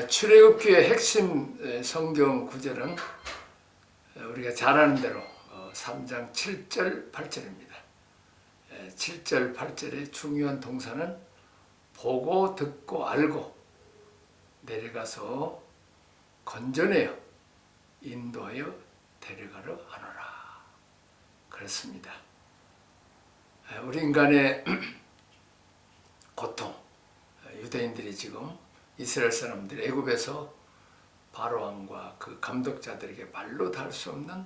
출애굽기의 핵심 성경 구절은 우리가 잘 아는 대로 3장 7절 8절입니다. 7절 8절의 중요한 동사는 보고 듣고 알고 내려가서 건져내어 인도하여 데려가려 하노라. 그렇습니다. 우리 인간의 고통, 유대인들이 지금 이스라엘 사람들이 애굽에서 바로왕과 그 감독자들에게 말로 다 할 수 없는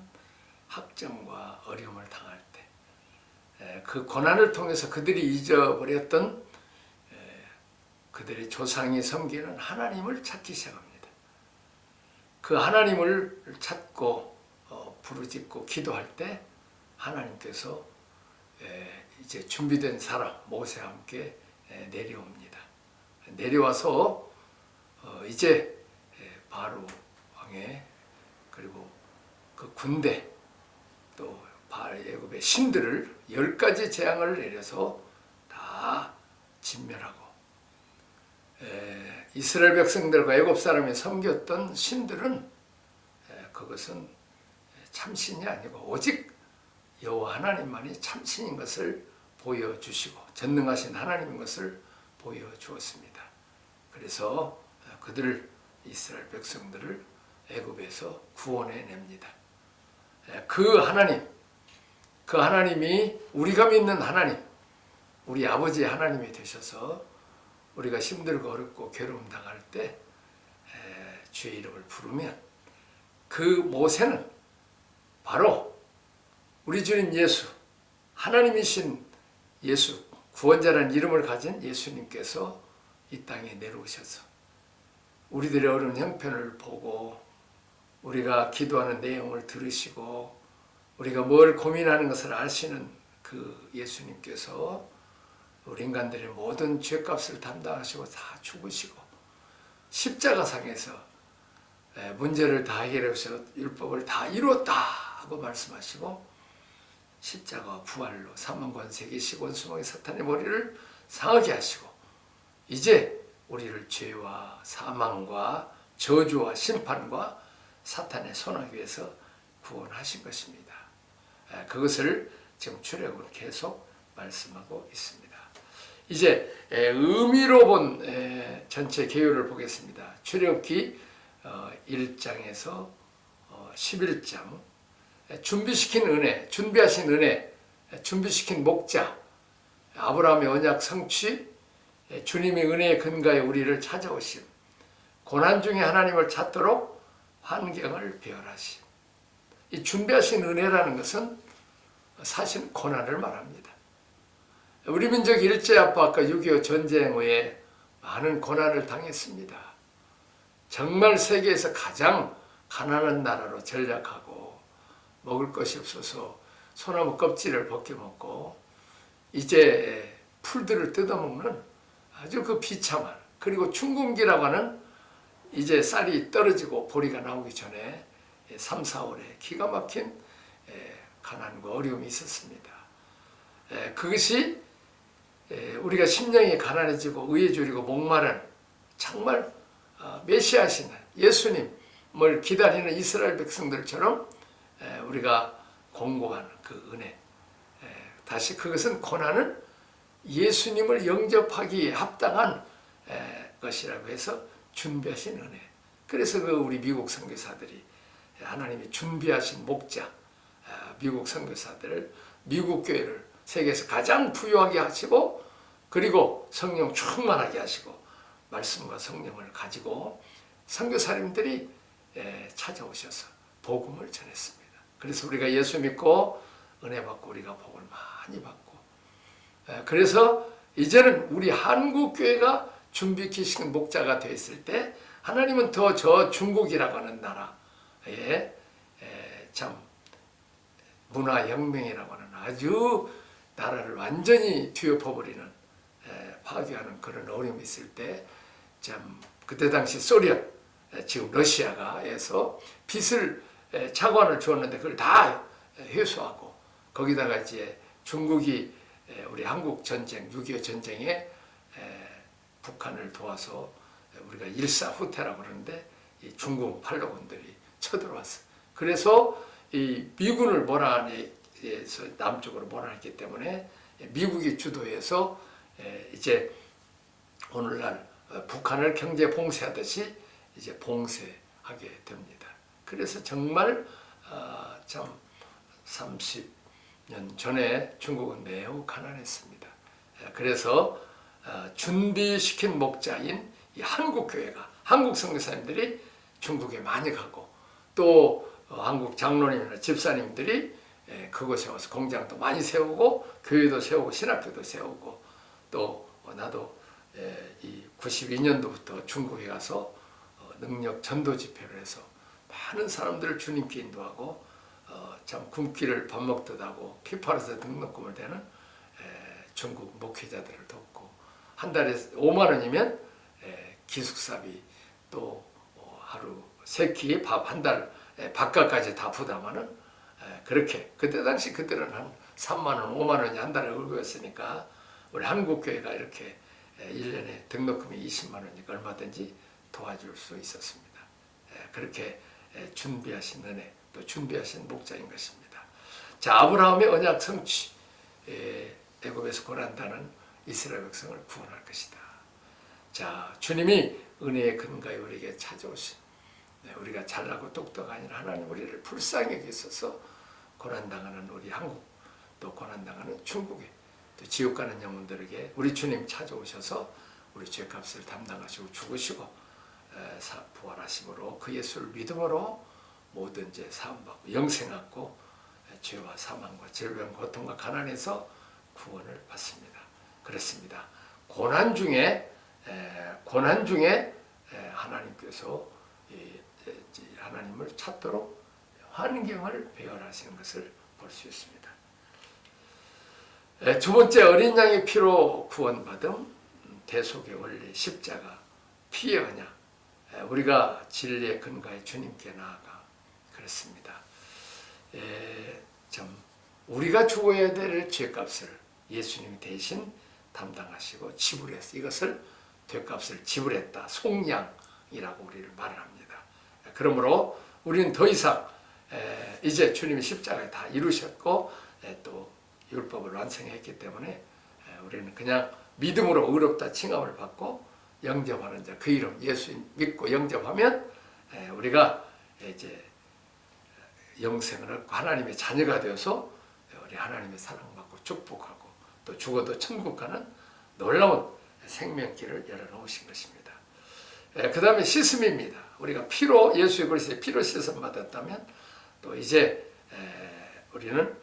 학정과 어려움을 당할 때, 그 고난을 통해서 그들이 잊어버렸던 그들의 조상이 섬기는 하나님을 찾기 시작합니다. 그 하나님을 찾고 부르짖고 기도할 때 하나님께서 이제 준비된 사람 모세와 함께 내려옵니다. 내려와서 이제 바로 왕의 그리고 그 군대 또 애굽의 신들을 10가지 재앙을 내려서 다 진멸하고 이스라엘 백성들과 애굽 사람이 섬겼던 신들은 그것은 참신이 아니고 오직 여호와 하나님만이 참신인 것을 보여주시고 전능하신 하나님인 것을 보여주었습니다. 그래서 그들을 이스라엘 백성들을 애굽에서 구원해냅니다. 그 하나님이 우리가 믿는 하나님, 우리 아버지의 하나님이 되셔서 우리가 힘들고 어렵고 괴로움 당할 때 주의 이름을 부르면 그 모세는 바로 우리 주님 예수, 하나님이신 예수, 구원자라는 이름을 가진 예수님께서 이 땅에 내려오셔서 우리들의 어려운 형편을 보고 우리가 기도하는 내용을 들으시고 우리가 뭘 고민하는 것을 아시는 그 예수님께서 우리 인간들의 모든 죄값을 담당하시고 다 죽으시고 십자가상에서 문제를 다 해결해서 율법을 다 이뤘다 하고 말씀하시고 십자가와 부활로 사망 권세기 시곤수망의 사탄의 머리를 상하게 하시고 이제 우리를 죄와 사망과 저주와 심판과 사탄의 손아귀에서 구원하신 것입니다. 그것을 지금 출애굽은 계속 말씀하고 있습니다. 이제 의미로 본 전체 개요를 보겠습니다. 출애굽기 1장에서 11장 준비시킨 은혜, 준비하신 은혜, 준비시킨 목자, 아브라함의 언약 성취, 주님의 은혜의 근가에 우리를 찾아오심, 고난 중에 하나님을 찾도록 환경을 배열하심. 이 준비하신 은혜라는 것은 사실 고난을 말합니다. 우리 민족이 일제압박과 6.25 전쟁 후에 많은 고난을 당했습니다. 정말 세계에서 가장 가난한 나라로 전락하고 먹을 것이 없어서 소나무 껍질을 벗겨 먹고 이제 풀들을 뜯어먹는 아주 그 비참한, 그리고 춘궁기라고 하는 이제 쌀이 떨어지고 보리가 나오기 전에 3, 4월에 기가 막힌 가난과 어려움이 있었습니다. 그것이 우리가 심령이 가난해지고 의에 졸이고 목마른 정말 메시아시는 예수님을 기다리는 이스라엘 백성들처럼 우리가 공고하는 그 은혜, 다시 그것은 고난은 예수님을 영접하기에 합당한 것이라고 해서 준비하신 은혜. 그래서 그 우리 미국 선교사들이 하나님이 준비하신 목자, 미국 선교사들을 미국 교회를 세계에서 가장 부유하게 하시고 그리고 성령 충만하게 하시고 말씀과 성령을 가지고 선교사님들이 찾아오셔서 복음을 전했습니다. 그래서 우리가 예수 믿고 은혜 받고 우리가 복을 많이 받고 그래서 이제는 우리 한국 교회가 준비시킨 목자가 되었을 때 하나님은 더 저 중국이라고 하는 나라에 참 문화혁명이라고 하는 아주 나라를 완전히 뒤엎어버리는 파괴하는 그런 어려움이 있을 때 참 그때 당시 소련 지금 러시아가에서 빚을 차관을 주었는데 그걸 다 회수하고 거기다가 이제 중국이 우리 한국 전쟁 6.25 전쟁에 북한을 도와서 우리가 일사후퇴라고 그러는데 이 중국 팔로군들이 쳐들어왔어. 그래서 이 미군을 몰아내서 남쪽으로 몰아냈기 때문에 미국이 주도해서 이제 오늘날 북한을 경제 봉쇄하듯이 이제 봉쇄하게 됩니다. 그래서 정말 참 30년 전에 중국은 매우 가난했습니다. 그래서 준비시킨 목자인 이 한국교회가, 한국 선교사님들이 중국에 많이 가고 또 한국 장로님이나 집사님들이 그곳에 와서 공장도 많이 세우고 교회도 세우고 신학교도 세우고 또 나도 이 92년도부터 중국에 가서 능력 전도 집회를 해서 많은 사람들을 주님께 인도하고 참 굶기를 밥 먹듯 하고 피 팔아서 등록금을 대는 중국 목회자들을 돕고 한 달에 5만 원이면 기숙사비 또 하루 3끼 밥 한 달 밥값까지 다 부담하는 그렇게 그때 당시 그때는 한 3만 원, 5만 원이 한 달에 월급이었으니까 우리 한국교회가 이렇게 1년에 등록금이 20만 원이니까 얼마든지 도와줄 수 있었습니다. 그렇게 준비하신 은혜 또 준비하신 목자인 것입니다. 자, 아브라함의 언약 성취, 애굽에서 고난당하는 이스라엘 백성을 구원할 것이다. 자, 주님이 은혜의 근거에 우리에게 찾아오신 우리가 잘나고 똑똑한 하나님 우리를 불쌍히 여기셔서 고난당하는 우리 한국 또 고난당하는 중국에 또 지옥 가는 영혼들에게 우리 주님 찾아오셔서 우리 죄값을 담당하시고 죽으시고 부활하심으로 그 예수를 믿음으로 모든 죄 사함받고 영생 얻고 죄와 사망과 질병 고통과 가난에서 구원을 받습니다. 그렇습니다. 고난 중에 하나님께서 하나님을 찾도록 환경을 배열하시는 것을 볼 수 있습니다. 두 번째, 어린 양의 피로 구원받음, 대속의 원리, 십자가, 피의 언약, 우리가 진리의 근거에 주님께 나아가 그렇습니다. 참 우리가 죽어야 될 죄값을 예수님이 대신 담당하시고 지불했어. 이것을 죄값을 지불했다. 속량이라고 우리를 말을 합니다. 그러므로 우리는 더 이상 이제 주님이 십자가에 다 이루셨고 또 율법을 완성했기 때문에 우리는 그냥 믿음으로 의롭다 칭함을 받고 영접하는 자, 그 이름 예수 믿고 영접하면 우리가 이제 영생을 얻고 하나님의 자녀가 되어서 우리 하나님의 사랑받고 축복하고 또 죽어도 천국 가는 놀라운 생명길을 열어놓으신 것입니다. 그 다음에 씻음입니다. 우리가 피로 예수의 그리스도의 피로 씻음 받았다면 또 이제 우리는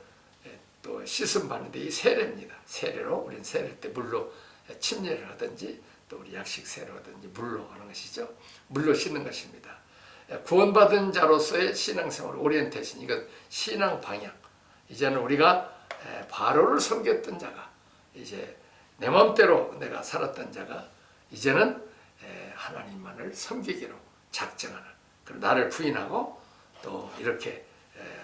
또 씻음 받는데 이 세례입니다. 세례로 우리는 세례 때 물로 침례를 하든지 또 우리 약식 세례를 하든지 물로 하는 것이죠. 물로 씻는 것입니다. 구원받은 자로서의 신앙생활 오리엔테이션, 이건 신앙 방향. 이제는 우리가 바로를 섬겼던 자가 이제 내 마음대로 내가 살았던 자가 이제는 하나님만을 섬기기로 작정하는, 그리고 나를 부인하고 또 이렇게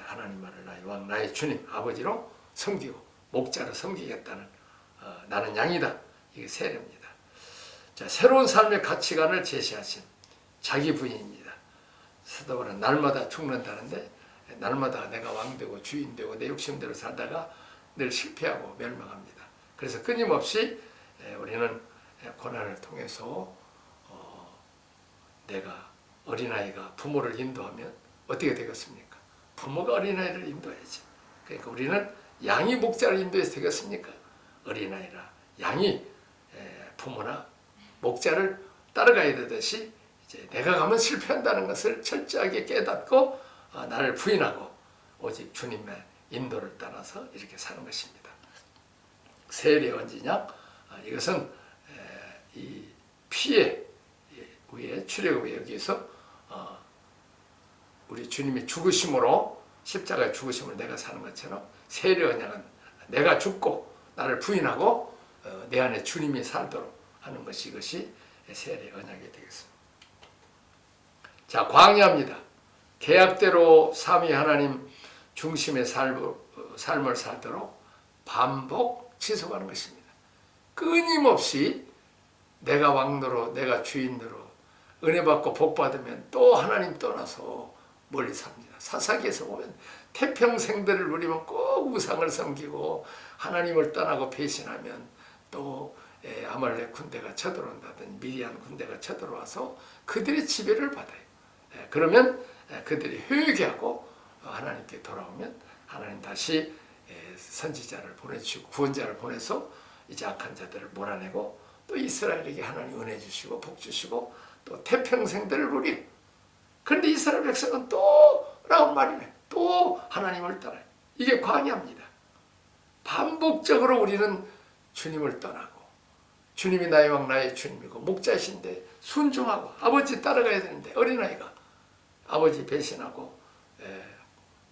하나님만을 나의 왕 나의 주님 아버지로 섬기고 목자로 섬기겠다는 나는 양이다. 이게 세례입니다. 자, 새로운 삶의 가치관을 제시하신 자기 부인입니다. 사도 바울은 날마다 죽는다는데 날마다 내가 왕되고 주인되고 내 욕심대로 살다가 늘 실패하고 멸망합니다. 그래서 끊임없이 우리는 고난을 통해서 내가 어린아이가 부모를 인도하면 어떻게 되겠습니까? 부모가 어린아이를 인도해야지. 그러니까 우리는 양이 목자를 인도해서 되겠습니까? 어린아이라 양이 부모나 목자를 따라가야 되듯이 이제 내가 가면 실패한다는 것을 철저하게 깨닫고 나를 부인하고 오직 주님의 인도를 따라서 이렇게 사는 것입니다. 세례 언지냐? 이것은 이 피의 위에 출애굽에 여기서 우리 주님이 죽으심으로 십자가의 죽으심으로 내가 사는 것처럼 세례 언약은 내가 죽고 나를 부인하고 내 안에 주님이 살도록 하는 것이 이것이 세례 언약이 되겠습니다. 자, 광야입니다. 계약대로 삼위 하나님 중심의 삶을 살도록 반복 지속하는 것입니다. 끊임없이 내가 왕노로 내가 주인으로 은혜 받고 복 받으면 또 하나님 떠나서 멀리 삽니다. 사사기에서 보면 태평생들을 누리면 꼭 우상을 섬기고 하나님을 떠나고 배신하면 또 아말렉 군대가 쳐들어온다든지 미디안 군대가 쳐들어와서 그들의 지배를 받아요. 그러면 그들이 회개하고 하나님께 돌아오면 하나님 다시 선지자를 보내주시고 구원자를 보내서 이제 악한 자들을 몰아내고 또 이스라엘에게 하나님 은혜 주시고 복 주시고 또 태평생들을 누리. 그런데 이스라엘 백성은 또라고 말이네. 또 하나님을 떠나요. 이게 광야입니다. 반복적으로 우리는 주님을 떠나고 주님이 나의 왕 나의 주님이고 목자이신데 순종하고 아버지 따라가야 되는데 어린아이가 아버지 배신하고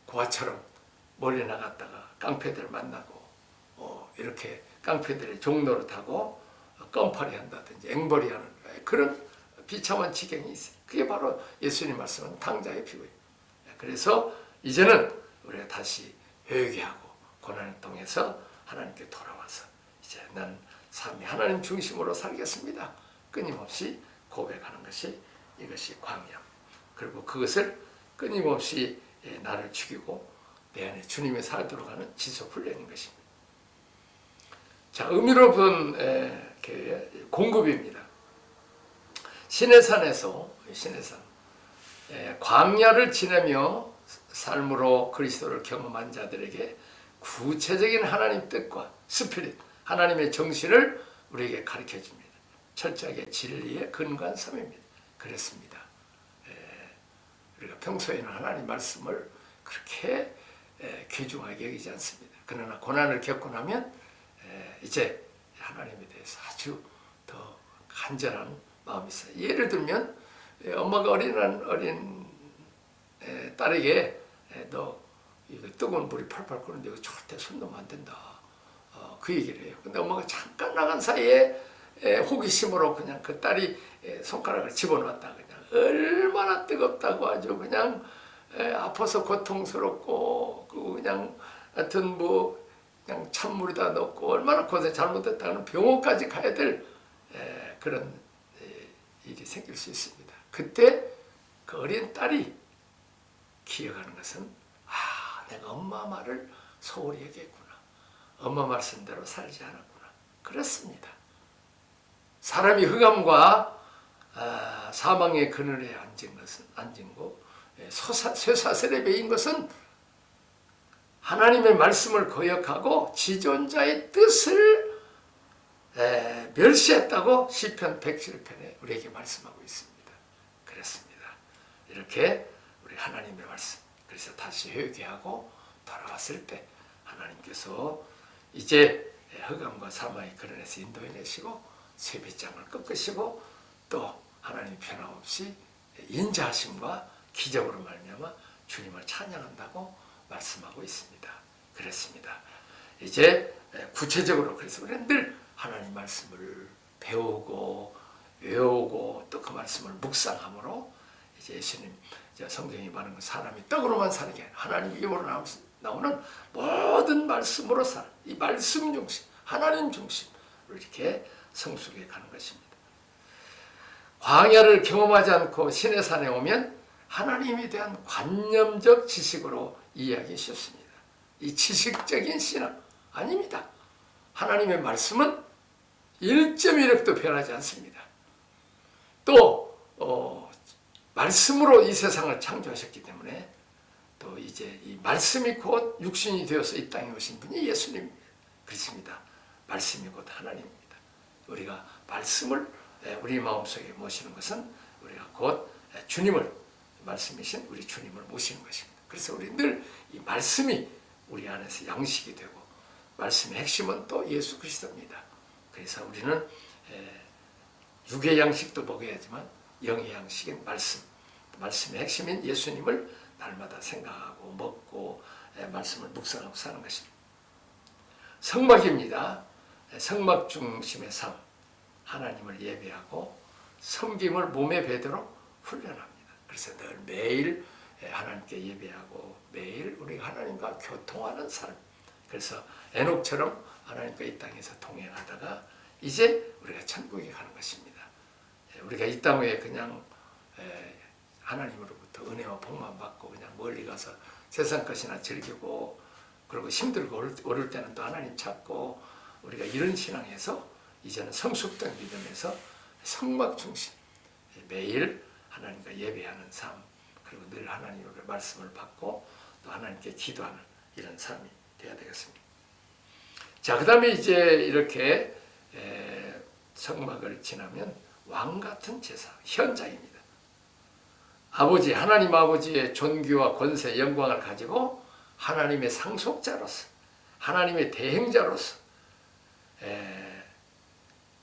고아처럼 멀리 나갔다가 깡패들 만나고 이렇게 깡패들의 종로를 타고 껌파리 한다든지 앵벌이 하는 그런 비참한 지경이 있어요. 그게 바로 예수님 말씀은 당자의 피고예요. 그래서 이제는 우리가 다시 회개하고 고난을 통해서 하나님께 돌아와서 이제 난 삶이 하나님 중심으로 살겠습니다. 끊임없이 고백하는 것이 이것이 광야. 그리고 그것을 끊임없이 나를 죽이고 내 안에 주님이 살도록 하는 지속 훈련인 것입니다. 자, 의미로운 공급입니다. 시내산에서 시내산 광야를 지내며 삶으로 그리스도를 경험한 자들에게 구체적인 하나님 뜻과 스피릿, 하나님의 정신을 우리에게 가르쳐 줍니다. 철저하게 진리의 근간 삶입니다. 그랬습니다. 우리가 평소에는 하나님 말씀을 그렇게 귀중하게 여기지 않습니다. 그러나 고난을 겪고 나면 이제 하나님에 대해서 아주 더 간절한 마음이 있어요. 예를 들면 엄마가 어린 딸에게 너 이거 뜨거운 물이 팔팔 끓는데 이거 절대 손 놓으면 안 된다. 그 얘기를 해요. 근데 엄마가 잠깐 나간 사이에 호기심으로 그냥 그 딸이 손가락을 집어넣었다. 그냥 얼마나 뜨겁다고 아주 그냥 아파서 고통스럽고 그냥 하여튼 뭐 그냥 찬물에다 넣고 얼마나 고생 잘못했다는 병원까지 가야 될 그런 일이 생길 수 있습니다. 그때 그 어린 딸이 기억하는 것은 내가 엄마 말을 소홀히 얘기했구나. 엄마 말씀대로 살지 않았구나. 그렇습니다. 사람이 흑암과 사망의 그늘에 앉은 거 쇠사슬에 매인 것은 하나님의 말씀을 거역하고 지존자의 뜻을 멸시했다고 시편 107편에 우리에게 말씀하고 있습니다. 그렇습니다. 이렇게 우리 하나님의 말씀, 그래서 다시 회개하고 돌아왔을 때 하나님께서 이제 흑암과 사망의 그늘에서 인도해내시고 쇠빗장을 꺾으시고 또 하나님 변함없이 인자하심과 기적으로 말미암아 주님을 찬양한다고 말씀하고 있습니다. 그렇습니다. 이제 구체적으로 그래서 우리는 늘 하나님 말씀을 배우고 외우고 또 그 말씀을 묵상함으로 이제 예수님 성경이 말하는 사람이 떡으로만 사는 게 아니라 하나님 입으로 나오는 모든 말씀으로 사는 이 말씀 중심, 하나님 중심으로 이렇게 성숙해 가는 것입니다. 광야를 경험하지 않고 시내산에 오면 하나님에 대한 관념적 지식으로 이해하기 쉽습니다. 이 지식적인 신앙 아닙니다. 하나님의 말씀은 1.1획도 변하지 않습니다. 또 말씀으로 이 세상을 창조하셨기 때문에 또 이제 이 말씀이 곧 육신이 되어서 이 땅에 오신 분이 예수님입니다. 그렇습니다. 말씀이 곧 하나님입니다. 우리가 말씀을 우리 마음속에 모시는 것은 우리가 곧 주님을 말씀이신 우리 주님을 모시는 것입니다. 그래서 우리 늘 이 말씀이 우리 안에서 양식이 되고 말씀의 핵심은 또 예수 그리스도입니다. 그래서 우리는 육의 양식도 먹어야지만 영의 양식인 말씀, 말씀의 핵심인 예수님을 날마다 생각하고 먹고 말씀을 묵상하고 사는 것입니다. 성막입니다. 성막 중심의 삶, 하나님을 예배하고 섬김을 몸에 배도록 훈련합니다. 그래서 늘 매일 하나님께 예배하고 매일 우리가 하나님과 교통하는 삶. 그래서 에녹처럼 하나님과 이 땅에서 동행하다가 이제 우리가 천국에 가는 것입니다. 우리가 이 땅 위에 그냥 하나님으로부터 은혜와 복만 받고 그냥 멀리 가서 세상 것이나 즐기고, 그리고 힘들고 어릴 때는 또 하나님 찾고, 우리가 이런 신앙에서 이제는 성숙된 믿음에서 성막 중심, 매일 하나님과 예배하는 삶, 그리고 늘 하나님의 말씀을 받고 또 하나님께 기도하는 이런 삶이 되어야 되겠습니다. 자, 그 다음에 이제 이렇게 성막을 지나면 왕같은 제사, 현장입니다. 하나님 아버지의 존귀와 권세, 영광을 가지고 하나님의 상속자로서, 하나님의 대행자로서,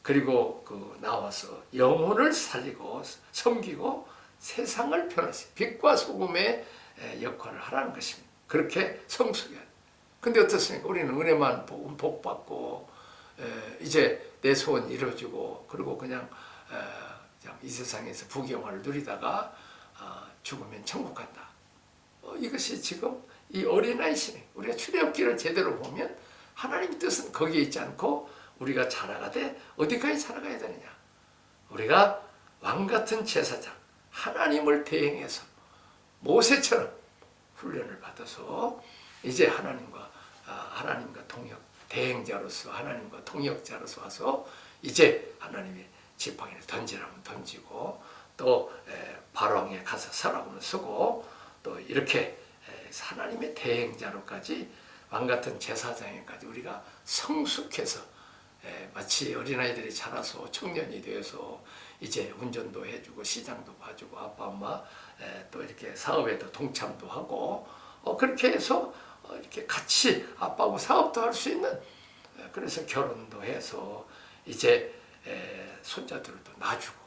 그리고 나와서 영혼을 살리고 섬기고 세상을 변화시키고 빛과 소금의 역할을 하라는 것입니다. 그렇게 성숙해야 돼요. 근데 어떻습니까? 우리는 은혜만 복 받고 이제 내 소원 이루어지고, 그리고 그냥 이 세상에서 부귀영화를 누리다가 죽으면 천국 간다. 이것이 지금 이 어린아이 신앙, 우리가 출애굽기를 제대로 보면 하나님의 뜻은 거기에 있지 않고 우리가 자라가되 어디까지 살아가야 되느냐. 우리가 왕같은 제사장, 하나님을 대행해서 모세처럼 훈련을 받아서 이제 하나님과 동역, 대행자로서 하나님과 동역자로서 와서 이제 하나님의 지팡이를 던지라면 던지고, 또 바로왕에 가서 서라고는 서고, 또 이렇게 하나님의 대행자로까지 왕같은 제사장에까지 우리가 성숙해서 마치 어린아이들이 자라서 청년이 되어서 이제 운전도 해주고 시장도 봐주고 아빠 엄마 또 이렇게 사업에도 동참도 하고, 그렇게 해서 이렇게 같이 아빠하고 사업도 할 수 있는, 그래서 결혼도 해서 이제 손자들도 놔주고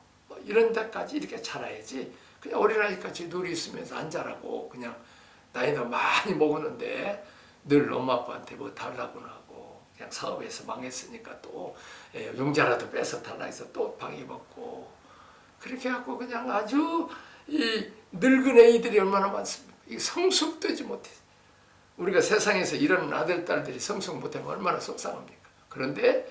이런 데까지 이렇게 자라야지, 그냥 어린아이까지 누리 있으면서 안 자라고 그냥 나이도 많이 먹었는데 늘 엄마 아빠한테 뭐 달라고나 하고, 그냥 사업에서 망했으니까 또 용자라도 뺏어 달라 해서 또 방해받고, 그렇게 하고 그냥 아주 이 늙은 애들이 얼마나 많습니까? 이 성숙되지 못해. 우리가 세상에서 이런 아들 딸들이 성숙 못하면 얼마나 속상합니까? 그런데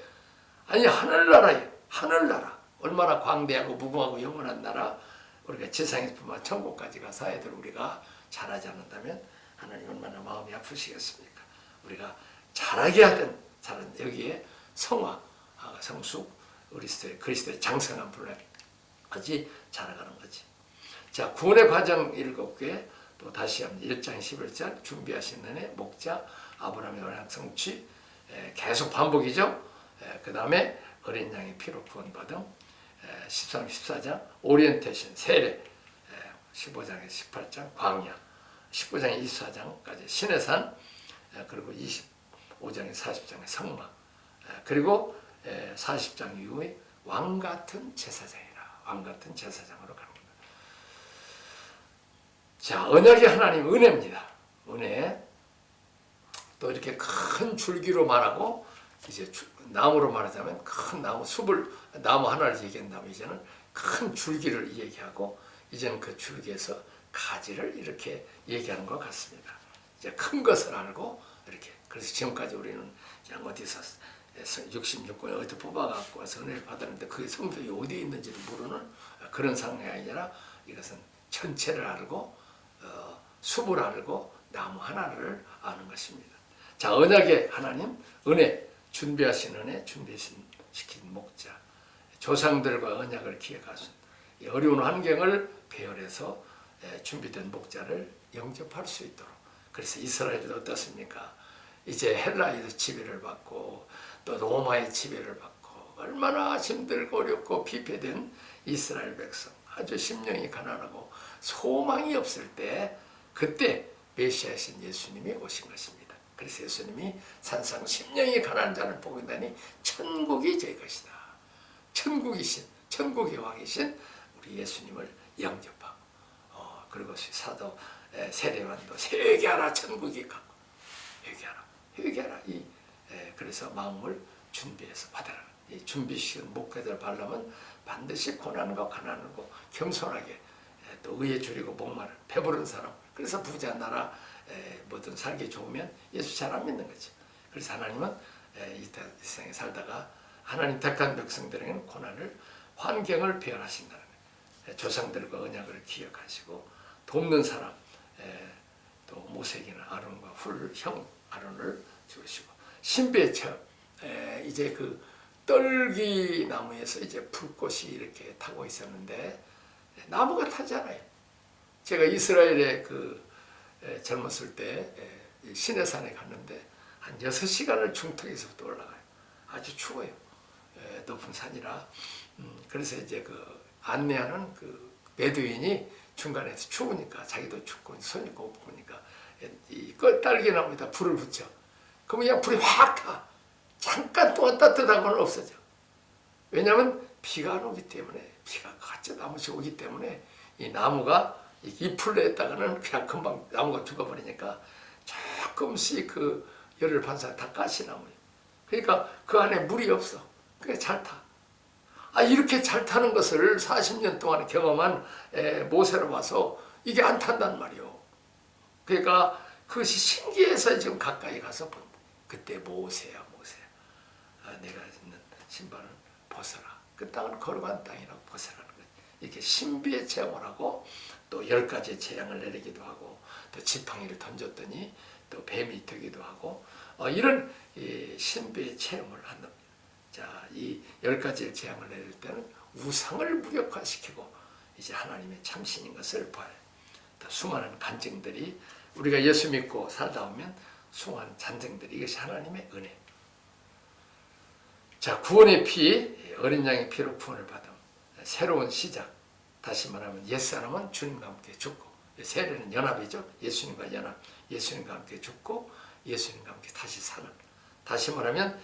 아니, 하늘나라에, 하늘나라, 얼마나 광대하고 무궁하고 영원한 나라, 우리가 지상에서뿐만 천국까지 가서 아이들 우리가 잘하지 않는다면 하나님 얼마나 마음이 아프시겠습니까? 우리가 잘하게 하든 잘하는 여기에 성화, 성숙, 그리스도의 장성한 분량까지 자라가는 거지. 자, 구원의 과정 7개, 또 다시 한번 1장 11절 준비하신 은혜, 목자, 아브라함의 언약 성취, 계속 반복이죠. 그 다음에 어린 양의 피로 구원받음, 13, 14장 오리엔테이션, 세례, 15장에서 18장 광야, 19장에 24장까지 신해산, 그리고 25장에 40장에 성막, 그리고 40장 이후에 왕같은 제사장이라, 왕같은 제사장으로 가는 겁니다. 자, 언약의 하나님 은혜입니다. 은혜. 또 이렇게 큰 줄기로 말하고, 이제 나무로 말하자면 큰 나무, 나무 하나를 얘기한다면 이제는 큰 줄기를 얘기하고, 이제는 그 줄기에서 가지를 이렇게 얘기하는 것 같습니다. 이제 큰 것을 알고 이렇게. 그래서 지금까지 우리는 그냥 어디서 66권을 어디 뽑아갖고 와서 은혜를 받았는데 그게 성경이 어디에 있는지를 모르는 그런 상황이 아니라, 이것은 전체를 알고 숲을 알고 나무 하나를 아는 것입니다. 자, 언약의 하나님 은혜, 준비하신 은혜, 준비시킨 목자, 조상들과 언약을 기획하신 이 어려운 환경을 배열해서 준비된 목자를 영접할 수 있도록. 그래서 이스라엘도 어떻습니까? 이제 헬라에서 지배를 받고 또 로마의 지배를 받고 얼마나 힘들고 어렵고 피폐된 이스라엘 백성, 아주 심령이 가난하고 소망이 없을 때, 그때 메시아이신 예수님이 오신 것입니다. 그래서 예수님이 산상 심령이 가난한 자를 보긴다니 천국이 제 것이다. 천국이신, 천국의 왕이신 우리 예수님을 영접하고, 그리고 사도 세례요한도 회개하라, 천국이 가고, 회개하라. 그래서 마음을 준비해서 받아라. 이 준비시킨 목회자를 바르면 반드시 고난과 가난하고 겸손하게, 또 의에 줄이고 목마른 배부른 사람. 그래서 부자 나라 뭐든 살기 좋으면 예수 잘 안 믿는 거지. 그래서 하나님은 이 세상에 살다가 하나님 택한 백성들에게는 고난을, 환경을 배열하신다는 거예요. 조상들과 언약을 기억하시고 돕는 사람, 또 모세에게는 아론과 훌 형 아론을 주시고 신비의 체험, 이제 그 떨기 나무에서 이제 불꽃이 이렇게 타고 있었는데 나무가 타잖아요. 제가 이스라엘에 젊었을 때 시내산에 갔는데 한 6시간을 중턱에서부터 올라가요. 아주 추워요. 높은 산이라. 그래서 이제 안내하는 베두인이 중간에서 추우니까 자기도 춥고 손이 곱으니까 이 딸기나무에다 불을 붙여. 그러면 그냥 불이 확 타. 잠깐 동안 따뜻하고는 없어져. 왜냐하면 비가 안 오기 때문에, 비가 가짜 나무씩 오기 때문에 이 나무가 잎을 냈다가는 그냥 금방 나무가 죽어버리니까 조금씩 열을 반사 다 가시나무예요. 그러니까 그 안에 물이 없어. 그게 잘 타. 이렇게 잘 타는 것을 40년 동안 경험한 모세로 봐서 이게 안 탄단 말이요. 그러니까 그것이 신기해서 지금 가까이 가서 본다. 그때 모세야. 내가 있는 신발을 벗어라. 그 땅은 거룩한 땅이라고 벗어라는 거예요. 이렇게 신비의 체험을 하고 또 10가지의 재앙을 내리기도 하고 또 지팡이를 던졌더니 또 뱀이 되기도 하고 이런 신비의 체험을 한답니다. 자, 이 10가지의 재앙을 내릴 때는 우상을 무력화시키고 이제 하나님의 참신인 것을 봐요. 또 수많은 간증들이 우리가 예수 믿고 살다 보면 수많은 잔증들이 이것이 하나님의 은혜. 자, 구원의 피, 어린 양의 피로 구원을 받음. 새로운 시작. 다시 말하면 옛사람은 주님과 함께 죽고, 세례는 연합이죠. 예수님과 연합. 예수님과 함께 죽고 예수님과 함께 다시 사는. 다시 말하면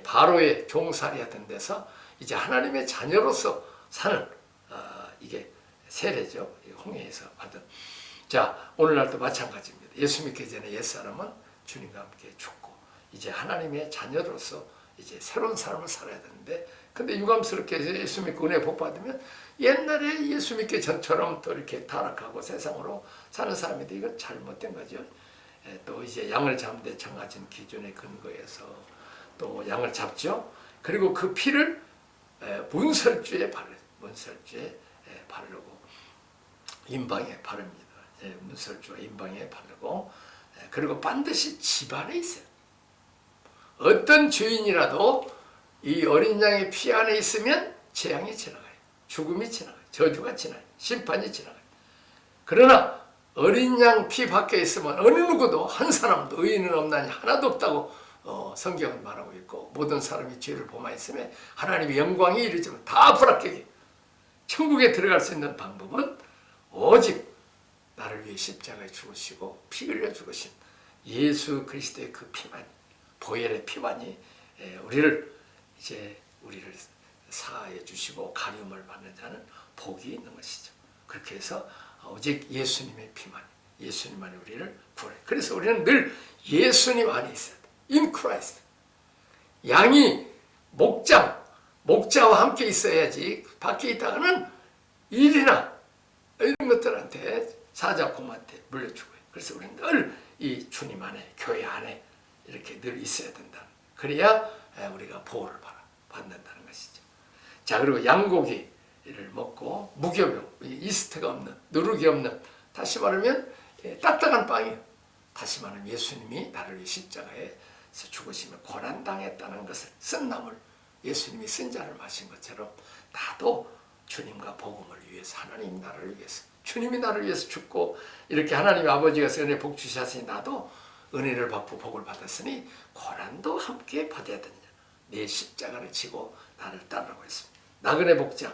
바로의 종살이하던 데서 이제 하나님의 자녀로서 사는, 이게 세례죠. 홍해에서 받은. 자, 오늘날도 마찬가지입니다. 예수 믿기 전에 옛사람은 주님과 함께 죽고 이제 하나님의 자녀로서 이제 새로운 삶을 살아야 되는데, 근데 유감스럽게 예수 믿고 은혜 복 받으면 옛날에 예수 믿기 전처럼 또 이렇게 타락하고 세상으로 사는 사람인데 이건 잘못된 거죠. 또 이제 양을 잡는데 정해진 기준에 근거해서 또 양을 잡죠. 그리고 그 피를 문설주에 바르고 임방에 바릅니다. 문설주와 임방에 바르고, 그리고 반드시 집안에 있어요. 어떤 주인이라도 이 어린 양의 피 안에 있으면 재앙이 지나가요. 죽음이 지나가요. 저주가 지나가요. 심판이 지나가요. 그러나 어린 양 피 밖에 있으면 어느 누구도 한 사람도 의인은 없나니 하나도 없다고 성경은 말하고 있고, 모든 사람이 죄를 범하였으면 하나님의 영광이 이르지만 다 불합격해. 천국에 들어갈 수 있는 방법은 오직 나를 위해 십자가에 죽으시고 피 흘려 죽으신 예수 그리스도의 그 피만, 보혈의 피만이 우리를 사하여 주시고 가리움을 받는 자는 복이 있는 것이죠. 그렇게 해서 오직 예수님의 피만, 예수님만이 우리를 구원해요. 그래서 우리는 늘 예수님 안에 있어야 돼. In Christ. 양이 목자와 함께 있어야지 밖에 있다가는 일이나 이런 것들한테 사자곰한테 물려주고요. 그래서 우리는 늘 이 주님 안에, 교회 안에 이렇게 늘 있어야 된다. 그래야 우리가 보호를 받는다는 것이죠. 자, 그리고 양고기를 먹고 무교병, 이스트가 없는, 누룩이 없는, 다시 말하면 딱딱한 빵이에요. 다시 말하면 예수님이 나를 위해 십자가에서 죽으시며 고난당했다는 것을, 쓴 나물, 예수님이 쓴 잔을 마신 것처럼 나도 주님과 복음을 위해서, 하나님 나라를 위해서, 주님이 나를 위해서 죽고 이렇게 하나님 아버지가 은혜 복 주셨으니 나도 은혜를 받고 복을 받았으니 고난도 함께 받아야 되느냐. 내 십자가를 지고 나를 따르라고 했습니다. 나그네 복장.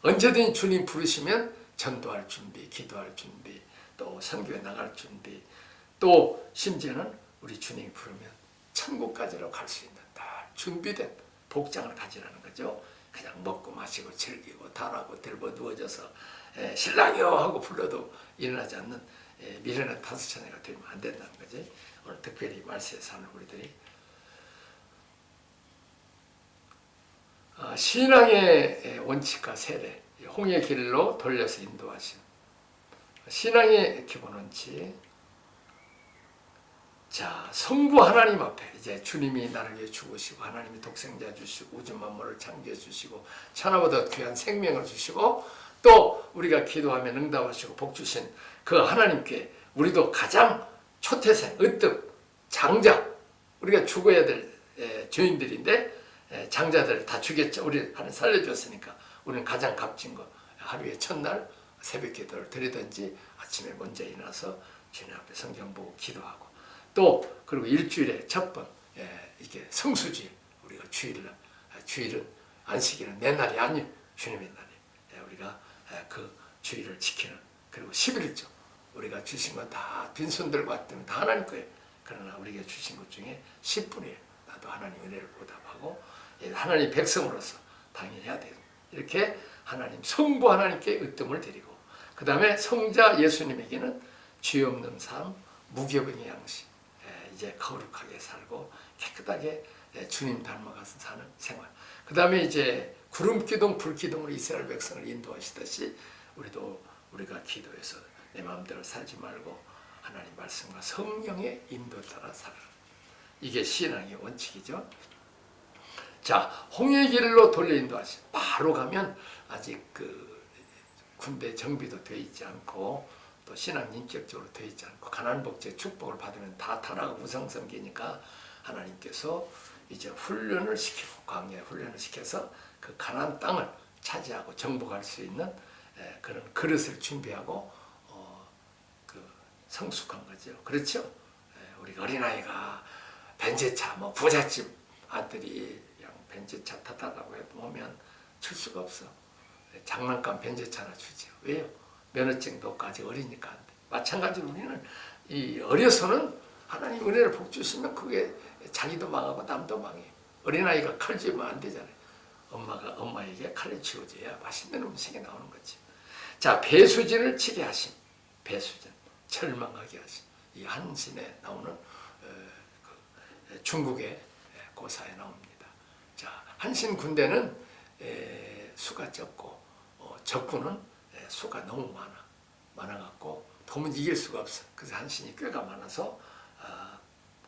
언제든 주님 부르시면 전도할 준비, 기도할 준비, 또 선교에 나갈 준비, 또 심지어는 우리 주님이 부르면 천국까지로 갈 수 있는 다 준비된 복장을 가지라는 거죠. 그냥 먹고 마시고 즐기고 달하고 들고 누워져서 신랑이요 하고 불러도 일어나지 않는 미련한 다섯차내가 되면 안 된다는 거지. 오늘 특별히 말세에 사는 우리들이 신앙의 원칙과 세례, 홍해 길로 돌려서 인도하심. 신앙의 기본 원칙. 자, 성부 하나님 앞에 이제 주님이 나를 위해 죽으시고 하나님이 독생자 주시고 우주 만물을 창조해 주시고 천하보다 귀한 생명을 주시고 또 우리가 기도하면 응답하시고 복 주신 그 하나님께 우리도 가장 초태생, 으뜸, 장자, 우리가 죽어야 될 죄인들인데 장자들 다 죽였죠. 우리 하나님 살려줬으니까 우리는 가장 값진 거 하루에 첫날 새벽 기도를 드리든지 아침에 먼저 일어나서 주님 앞에 성경 보고 기도하고 또 그리고 일주일에 첫 번 이게 성수주일 우리가 주일은 안식일은 내 날이 아니에요. 주님의 날이 우리가 그 주일을 지키는 그리고 11조 우리가 주신 건 다 빈손들과 왔다면 다 하나님 거예요. 그러나 우리가 주신 것 중에 10분의 1 나도 하나님 은혜를 보답하고 하나님 백성으로서 당연히 해야 돼요. 이렇게 하나님 성부 하나님께 으뜸을 드리고 그 다음에 성자 예수님에게는 죄 없는 삶, 무교병의 양식 이제 거룩하게 살고 깨끗하게 주님 닮아가서 사는 생활. 그 다음에 이제 구름기둥, 불기둥으로 이스라엘 백성을 인도하시듯이 우리가 기도해서 내 마음대로 살지 말고 하나님 말씀과 성령의 인도 따라 살아라. 이게 신앙의 원칙이죠. 자, 홍해 길로 돌려 인도하시. 바로 가면 아직 그 군대 정비도 되어 있지 않고 또 신앙 인격적으로 되어 있지 않고 가나안 복지의 축복을 받으면 다 타락하고 우상성기니까 하나님께서 이제 훈련을 시키고 광야에 훈련을 시켜서 그 가나안 땅을 차지하고 정복할 수 있는 그런 그릇을 준비하고 그 성숙한 거죠. 그렇죠? 우리가 어린아이가 벤제차 뭐 부잣집 아들이 그냥 벤제차 타다라고 보면 줄 수가 없어. 장난감 벤제차나 주죠. 왜요? 면허증도 없고 아직 어리니까 안 돼. 마찬가지로 우리는 이 어려서는 하나님 은혜를 복 주시면 그게 자기도 망하고 남도 망해. 어린아이가 칼 쥐면 안 되잖아요. 엄마에게 칼을 쥐어줘야 맛있는 음식이 나오는 거지. 자, 배수진을 치게 하심. 배수진, 절망하게 하심. 이 한신에 나오는 중국의 고사에 나옵니다. 자, 한신 군대는 수가 적고 적군은 수가 너무 많아갖고 도무지 이길 수가 없어. 그래서 한신이 꽤가 많아서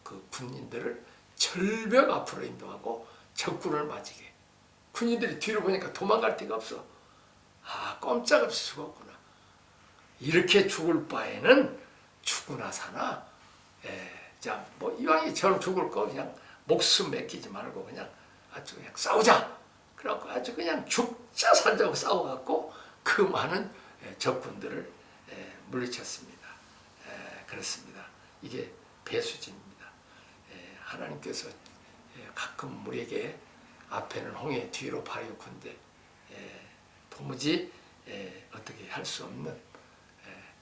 그 군인들을 절벽 앞으로 인도하고 적군을 맞이게. 군인들이 뒤로 보니까 도망갈 데가 없어. 꼼짝없이 죽었구나. 이렇게 죽을 바에는 죽으나 사나. 자, 뭐 이왕이 저럼 죽을 거 그냥 목숨 맡기지 말고 그냥 아주 그냥 싸우자. 그래갖고 아주 그냥 죽자 살자고 싸워갖고 그 많은 적군들을 물리쳤습니다. 그렇습니다. 이게 배수진입니다. 하나님께서 가끔 우리에게 앞에는 홍해, 뒤로 바위 군대 도무지 어떻게 할 수 없는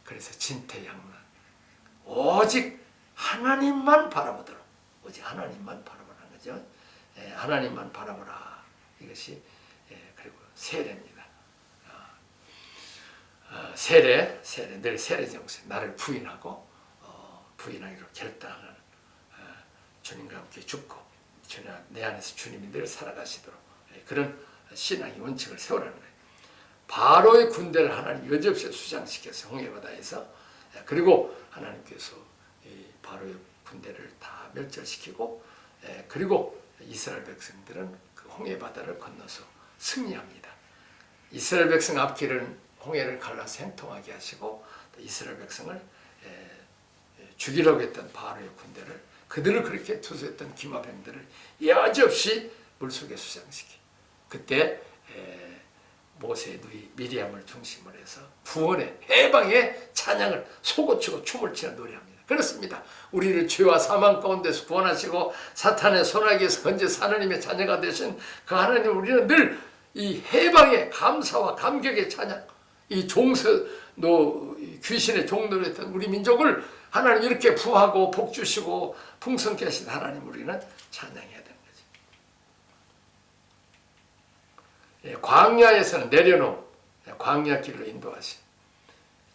그래서 진퇴양난 오직 하나님만 바라보도록 오직 하나님만 바라보라는 거죠. 하나님만 바라보라. 이것이 그리고 세례입니다. 세례 늘 세례 정신 나를 부인하고 부인하기로 결단하는 주님과 함께 죽고 내 안에서 주님이 늘 살아가시도록 그런 신앙의 원칙을 세우라는 거예요. 바로의 군대를 하나님 여지없이 수장시켜서 홍해바다에서 그리고 하나님께서 바로의 군대를 다 멸절시키고 그리고 이스라엘 백성들은 그 홍해바다를 건너서 승리합니다. 이스라엘 백성 앞길은 홍해를 갈라서 행통하게 하시고 또 이스라엘 백성을 죽이려고 했던 바로의 군대를 그들을 그렇게 투수했던 기마병들을 여지없이 물속에 수장시키. 그때 모세의 누이 미리암을 중심으로 해서 구원의 해방의 찬양을 소고치고 춤을 치는 노래합니다. 그렇습니다. 우리를 죄와 사망 가운데서 구원하시고 사탄의 손아귀에서 건져서 하나님의 자녀가 되신 그 하나님 우리는 늘 이 해방의 감사와 감격의 찬양 이 귀신의 종노릇했던 우리 민족을 하나님 이렇게 부하고 복 주시고 풍성케 하신 하나님 우리는 찬양해야 되는 거죠. 광야에서는 내려놓은 광야 길로 인도하신.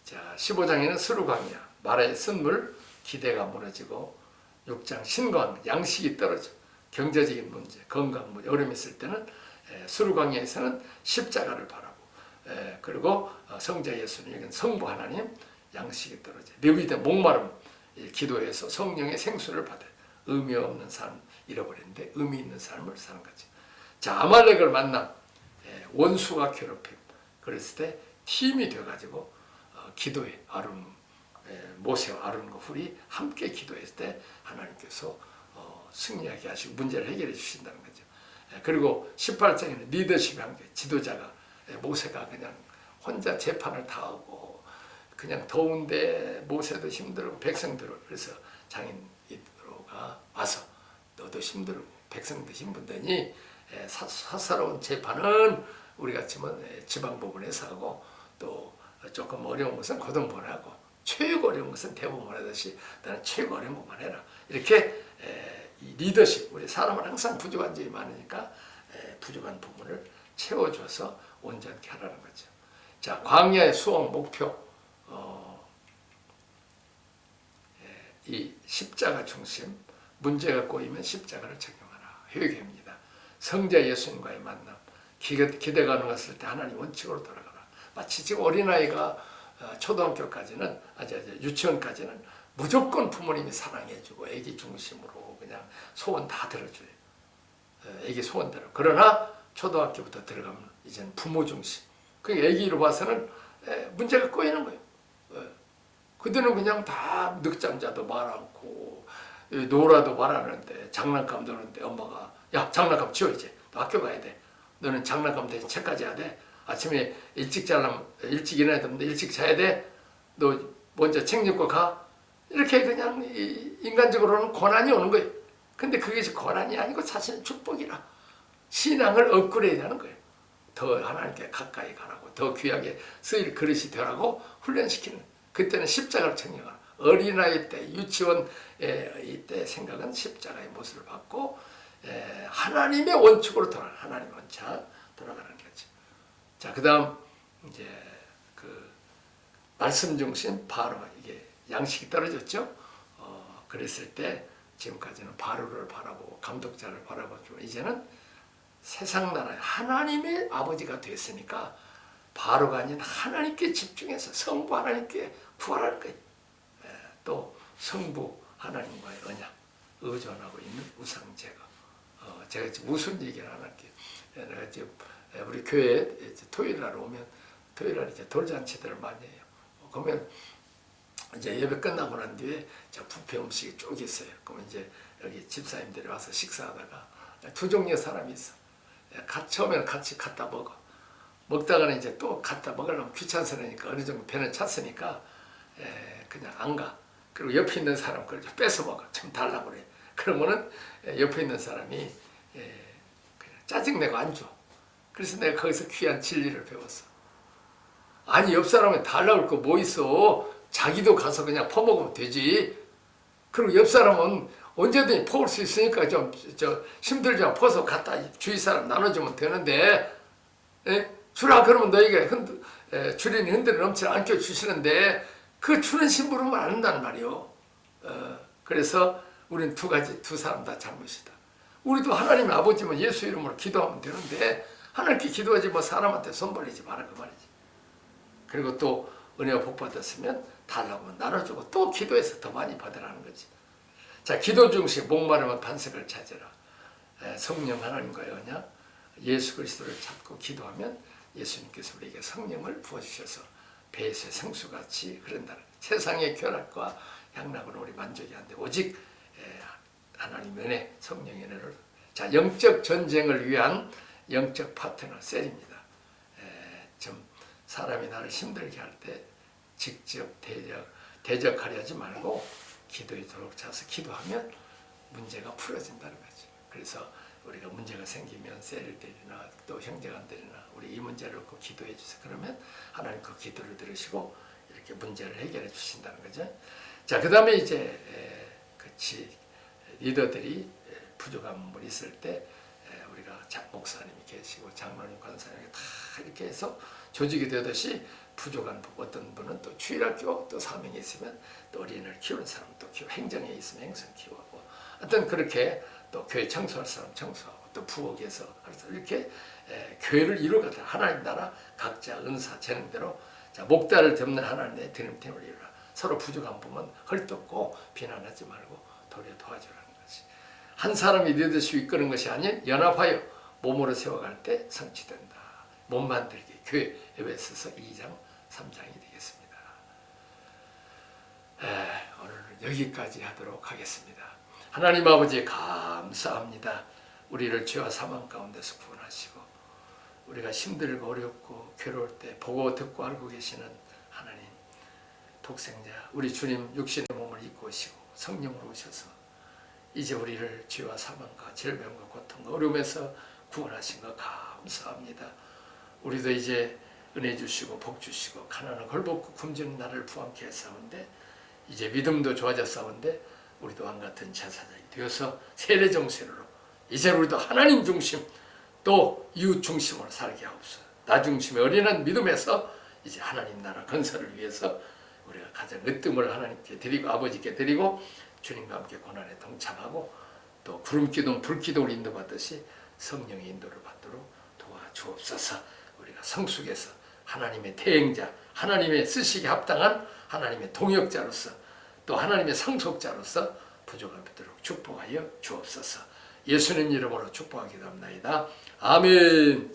자, 15장에는 스루광야, 마라의 쓴물, 기대가 무너지고 6장 신광, 양식이 떨어져 경제적인 문제, 건강 문제, 어려움이 있을 때는 스루광야에서는 십자가를 바라고 그리고 성자 예수님에게는 성부 하나님, 양식이 떨어져 레위대 목마름 기도해서 성령의 생수를 받아요. 의미 없는 삶 잃어버렸는데 의미 있는 삶을 사는 거죠. 자, 아말렉을 만나 원수가 괴롭힘 그랬을 때 팀이 되어가지고 기도에 모세와 아론과 훌이 함께 기도했을 때 하나님께서 승리하게 하시고 문제를 해결해 주신다는 거죠. 그리고 18장에는 리더십이 함께 지도자가 모세가 그냥 혼자 재판을 다 하고 그냥 더운데 모세도 힘들고 백성들을 그래서 장인 이드로가 와서 너도 힘들고 백성도 힘든다니 사사로운 재판은 우리 같으면 지방법원에서 하고 또 조금 어려운 것은 고등법원에 하고 최고 어려운 것은 대법원 하듯이 나는 최고 어려운 것만 해라. 이렇게 이 리더십, 우리 사람은 항상 부족한 점이 많으니까 부족한 부분을 채워줘서 온전케 하라는 거죠. 자, 광야의 수호 목표, 이 십자가 중심, 문제가 꼬이면 십자가를 적용하라. 회개입니다. 성자 예수님과의 만남, 기대가 넘었을 때 하나님 원칙으로 돌아가라. 마치 지금 어린아이가 초등학교까지는, 유치원까지는 무조건 부모님이 사랑해주고 애기 중심으로 그냥 소원 다 들어줘요. 애기 소원대로. 그러나 초등학교부터 들어가면 이제는 부모 중심. 그 애기로 봐서는 문제가 꼬이는 거예요. 그들은 그냥 다 늦잠자도 말 않고 놀아도 말 안 하는데 장난감 노는데 엄마가 야 장난감 치워 이제 너 학교 가야 돼. 너는 장난감 대신 책까지 해야 돼. 아침에 일찍 일어나야 되는데 일찍 자야 돼. 너 먼저 책 읽고 가. 이렇게 그냥 인간적으로는 권한이 오는 거예요. 근데 그게 권한이 아니고 사실은 축복이라. 신앙을 업그레이드하는 거예요. 더 하나님께 가까이 가라고, 더 귀하게 쓰일 그릇이 되라고 훈련시키는 거예요. 그때는 십자가를 청량하라. 어린아이 때, 유치원 이때 생각은 십자가의 모습을 받고 하나님의 원칙으로 하나님의 원칙 돌아가는 거죠. 자, 그다음 이제 그 말씀 중심 바로가 이게 양식이 떨어졌죠. 그랬을 때 지금까지는 바로를 바라보고 감독자를 바라보지만 이제는 세상 나라의 하나님의 아버지가 됐으니까 바로가 아닌 하나님께 집중해서 성부 하나님께 구하라는 거예요. 또 성부 하나님과의 언약, 의존하고 있는 우상 제거. 제가 지금 무슨 얘기를 안 할게요. 내가 지금 우리 교회에 토요일 날 오면 토요일 날 이제 돌잔치들을 많이 해요. 그러면 이제 예배 끝나고 난 뒤에 뷔페 음식이 쭉 있어요. 그러면 이제 여기 집사님들이 와서 식사하다가 두 종류의 사람이 있어. 처음에는 같이 갖다 먹어. 먹다가는 이제 또 갖다 먹으려면 귀찮으니까 어느 정도 배는 찼으니까 그냥 안 가. 그리고 옆에 있는 사람 그걸 뺏어 먹어. 좀 달라고 그래. 그러면은 옆에 있는 사람이 그냥 짜증내고 안 줘. 그래서 내가 거기서 귀한 진리를 배웠어. 아니 옆 사람이 달라고 할 거 뭐 있어. 자기도 가서 그냥 퍼먹으면 되지. 그리고 옆 사람은 언제든지 퍼올 수 있으니까 좀 힘들지만 퍼서 갖다 주위 사람 나눠주면 되는데 주라 그러면 너에게 주린이 흔들어 넘치지 않게 주시는데 그 주는 심부름을 안 한다는 말이요. 그래서 우리는 두 사람 다 잘못이다. 우리도 하나님의 아버지면 예수 이름으로 기도하면 되는데 하나님께 기도하지 뭐 사람한테 손 벌리지 마라 그 말이지. 그리고 또 은혜가 복 받았으면 달라고 나눠주고 또 기도해서 더 많이 받으라는 거지. 자, 기도 중심 목마르면 반석을 찾으라. 성령 하나님과의 언약, 예수 그리스도를 찾고 기도하면 예수님께서 우리에게 성령을 부어주셔서 배에서의 생수같이 흐른다는 거예요. 세상의 쾌락과 향락으로 우리 만족이 안 돼. 오직 하나님의 은혜, 성령의 은혜를. 자, 영적 전쟁을 위한 영적 파트너 셀입니다. 좀 사람이 나를 힘들게 할 때 직접 대적하려 하지 말고 기도에 도록 차서 기도하면 문제가 풀어진다는 거죠. 그래서 우리가 문제가 생기면 셀을 때리나 또 형제간들이나 우리 이 문제를 놓고 기도해 주세요. 그러면 하나님 그 기도를 들으시고 이렇게 문제를 해결해 주신다는 거죠. 자, 그 다음에 이제 같이 리더들이 부족한 부분이 있을 때 우리가 목사님이 계시고 장로님, 권사님이 다 이렇게 해서 조직이 되듯이 부족한 어떤 분은 또 주일학교 또 사명이 있으면 또 어린이를 키우는 사람 또 키우고 행정에 있으면 행정 키우고 어떤 그렇게 또 교회 청소할 사람 청소하고 또 부엌에서 이렇게 교회를 이루어가다 하나님 나라 각자 은사 재능대로 자, 목달을 덮는 하나님의 드림팀을 이루라. 서로 부족한 부분 헐뜯고 비난하지 말고 도리어 도와주라는 거지. 한 사람이 리더십이 이끄는 것이 아닌 연합하여 몸으로 세워갈 때 성취된다. 몸 만들기 교회 에베소서 2장 3장이 되겠습니다. 오늘은 여기까지 하도록 하겠습니다. 하나님 아버지 감사합니다. 우리를 죄와 사망 가운데서 구원하시고 우리가 힘들고 어렵고 괴로울 때 보고 듣고 알고 계시는 하나님 독생자 우리 주님 육신의 몸을 입고 오시고 성령으로 오셔서 이제 우리를 죄와 사망과 질병과 고통과 어려움에서 구원하신 것 감사합니다. 우리도 이제 은혜 주시고 복 주시고 가난한 걸벗고 굶주린 나를 부함케 하사온데 이제 믿음도 좋아졌사온데 우리도 왕같은 제사장이 되어서 세례 정신으로 이제 우리도 하나님 중심 또 이웃 중심으로 살게 하옵소서. 나 중심의 어린한 믿음에서 이제 하나님 나라 건설을 위해서 우리가 가장 으뜸을 하나님께 드리고 아버지께 드리고 주님과 함께 고난에 동참하고 또 구름기둥 불기둥을 인도받듯이 성령의 인도를 받도록 도와주옵소서. 우리가 성숙해서 하나님의 대행자 하나님의 쓰시기에 합당한 하나님의 동역자로서 또 하나님의 상속자로서 부족할 뵙도록 축복하여 주옵소서. 예수님 이름으로 축복하기도 합나이다. 아멘.